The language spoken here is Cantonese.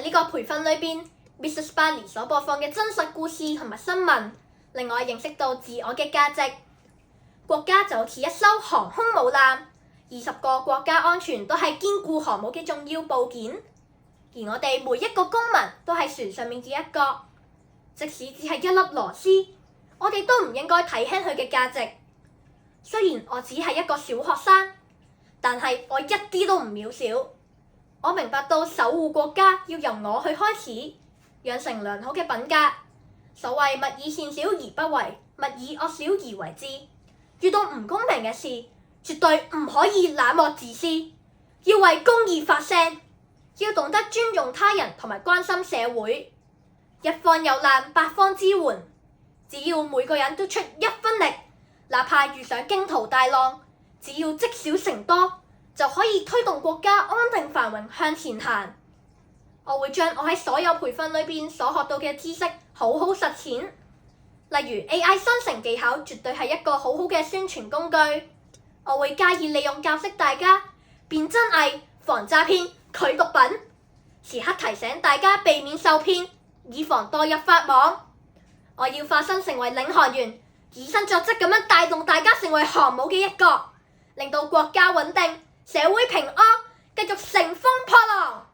呢個培訓裏邊 ，Mrs. Barley 所播放嘅真實故事同埋新聞，令我認識到自我嘅價值。國家就好似一艘航空母艦，20個國家安全都係堅固航母嘅重要部件，而我哋每一個公民都係船上面嘅一個，即使只係一粒螺絲，我哋都唔應該睇輕佢嘅價值。雖然我只係一個小學生，但係我一啲都唔渺小。我明白到守護國家要由我去開始，養成良好嘅品格。所謂勿以善小而不為，勿以惡小而為之。遇到唔公平嘅事，絕對唔可以冷漠自私，要為公義發聲，要懂得尊重他人同埋關心社會。一方有難，八方支援。只要每個人都出一分力，哪怕遇上驚濤大浪，只要積少成多，就可以推動國家安定繁榮向前行。我會將我喺所有培訓裏邊所學到嘅知識好好實踐，例如 AI 生成技巧絕對係一個好好嘅宣傳工具。我會加以利用教識大家辨真偽、防詐騙、拒毒品，時刻提醒大家避免受騙，以防墮入法網。我要化身成為領航員，以身作則咁樣帶動大家成為航母嘅一角，令到國家穩定、社會平安，繼續乘風破浪。